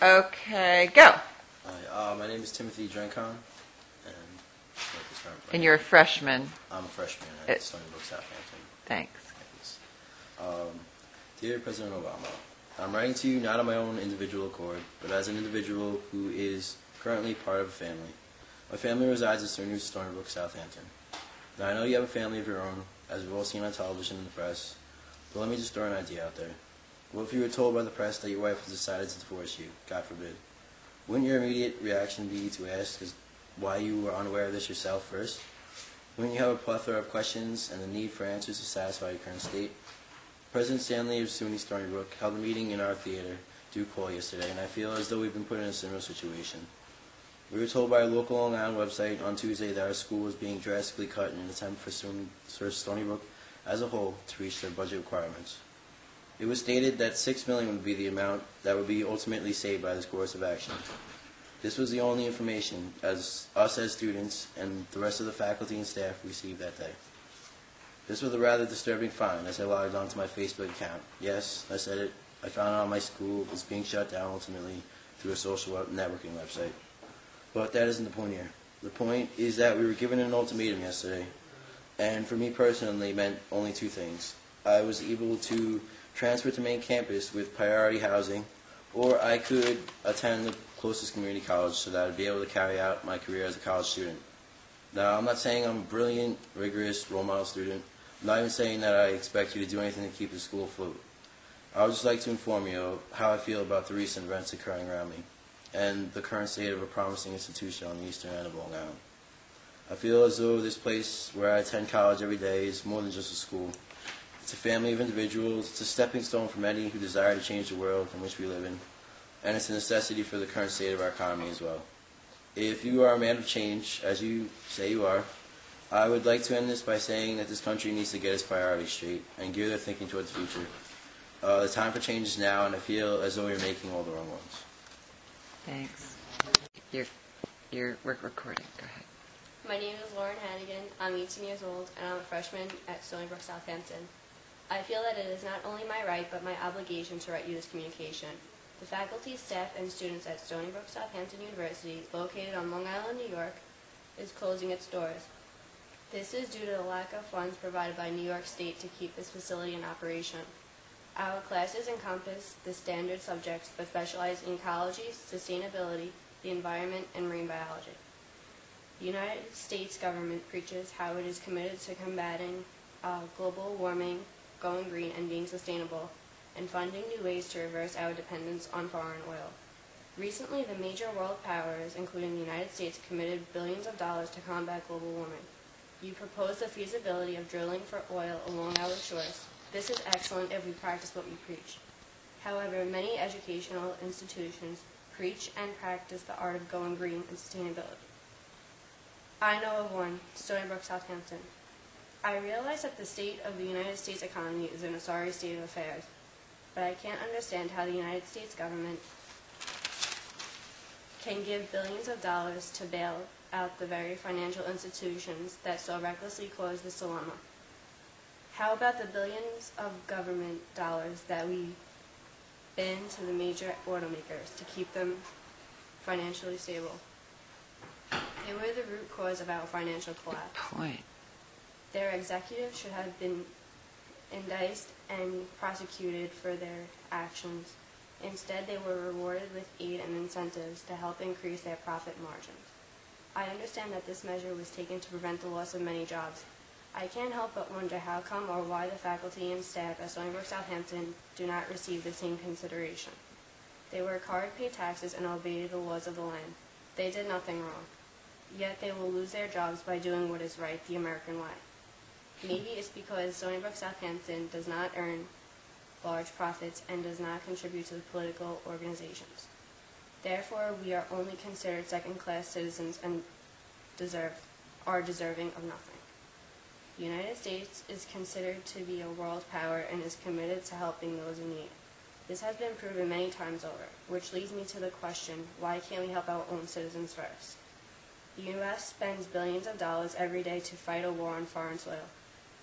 Okay, go. Hi, my name is Timothy Drencon, and And you're a freshman. I'm a freshman at Stony Brook, Southampton. Thanks. Dear President Obama, I'm writing to you not on my own individual accord, but as an individual who is currently part of a family. My family resides at Stony Brook, Southampton. Now, I know you have a family of your own, as we've all seen on television and the press, but let me just throw an idea out there. What if you were told by the press that your wife has decided to divorce you, God forbid? Wouldn't your immediate reaction be to ask why you were unaware of this yourself first? Wouldn't you have a plethora of questions and the need for answers to satisfy your current state? President Stanley of SUNY Stony Brook held a meeting in our theater, Duke Hall, yesterday, and I feel as though we've been put in a similar situation. We were told by a local Long Island website on Tuesday that our school was being drastically cut in an attempt for Stony Brook as a whole to reach their budget requirements. It was stated that $6 million would be the amount that would be ultimately saved by this course of action. This was the only information us as students and the rest of the faculty and staff received that day. This was a rather disturbing find as I logged onto my Facebook account. Yes, I said it. I found out my school was being shut down ultimately through a social networking website. But that isn't the point here. The point is that we were given an ultimatum yesterday, and for me personally, it meant only two things. I was able to transfer to main campus with priority housing, or I could attend the closest community college so that I would be able to carry out my career as a college student. Now, I'm not saying I'm a brilliant, rigorous, role model student. I'm not even saying that I expect you to do anything to keep the school afloat. I would just like to inform you of how I feel about the recent events occurring around me and the current state of a promising institution on the eastern end of Long Island. I feel as though this place where I attend college every day is more than just a school. It's a family of individuals. It's a stepping stone for many who desire to change the world in which we live in. And it's a necessity for the current state of our economy as well. If you are a man of change, as you say you are, I would like to end this by saying that this country needs to get its priorities straight and gear their thinking towards the future. The time for change is now, and I feel as though you're making all the wrong ones. Thanks. We're recording. Go ahead. My name is Lauren Hannigan. I'm 18 years old, and I'm a freshman at Stony Brook, Southampton. I feel that it is not only my right, but my obligation to write you this communication. The faculty, staff, and students at Stony Brook Southampton University, located on Long Island, New York, is closing its doors. This is due to the lack of funds provided by New York State to keep this facility in operation. Our classes encompass the standard subjects, but specialize in ecology, sustainability, the environment, and marine biology. The United States government preaches how it is committed to combating global warming, going green, and being sustainable, and finding new ways to reverse our dependence on foreign oil. Recently, the major world powers, including the United States, committed billions of dollars to combat global warming. You propose the feasibility of drilling for oil along our shores. This is excellent if we practice what we preach. However, many educational institutions preach and practice the art of going green and sustainability. I know of one, Stony Brook, Southampton. I realize that the state of the United States economy is in a sorry state of affairs, but I can't understand how the United States government can give billions of dollars to bail out the very financial institutions that so recklessly caused this dilemma. How about the billions of government dollars that we bend to the major automakers to keep them financially stable? They were the root cause of our financial collapse. Good point. Their executives should have been indicted and prosecuted for their actions. Instead, they were rewarded with aid and incentives to help increase their profit margins. I understand that this measure was taken to prevent the loss of many jobs. I can't help but wonder how come or why the faculty and staff at Stony Brook Southampton do not receive the same consideration. They work hard, pay taxes, and obey the laws of the land. They did nothing wrong. Yet they will lose their jobs by doing what is right the American way. Maybe it's because Stony Brook Southampton does not earn large profits and does not contribute to the political organizations. Therefore, we are only considered second-class citizens and are deserving of nothing. The United States is considered to be a world power and is committed to helping those in need. This has been proven many times over, which leads me to the question, why can't we help our own citizens first? The U.S. spends billions of dollars every day to fight a war on foreign soil,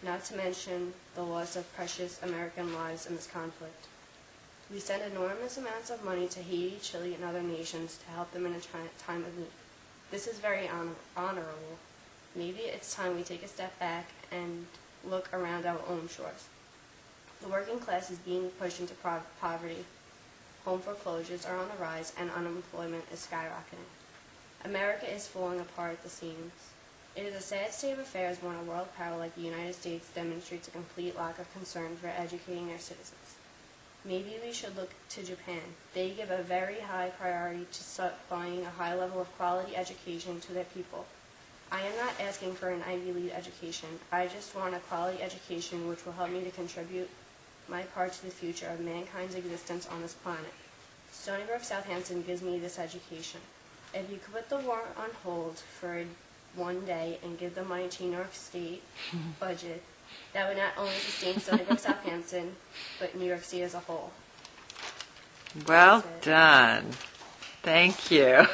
not to mention the loss of precious American lives in this conflict. We send enormous amounts of money to Haiti, Chile, and other nations to help them in a time of need. This is very honorable. Maybe it's time we take a step back and look around our own shores. The working class is being pushed into poverty. Home foreclosures are on the rise, and unemployment is skyrocketing. America is falling apart at the seams. It is a sad state of affairs when a world power like the United States demonstrates a complete lack of concern for educating their citizens. Maybe we should look to Japan. They give a very high priority to supplying a high level of quality education to their people. I am not asking for an Ivy League education. I just want a quality education which will help me to contribute my part to the future of mankind's existence on this planet. Stony Brook, Southampton gives me this education. If you could put the war on hold for one day and give the money to New York State budget, that would not only sustain Stony Brook, Southampton, but New York State as a whole. Well done. Thank you.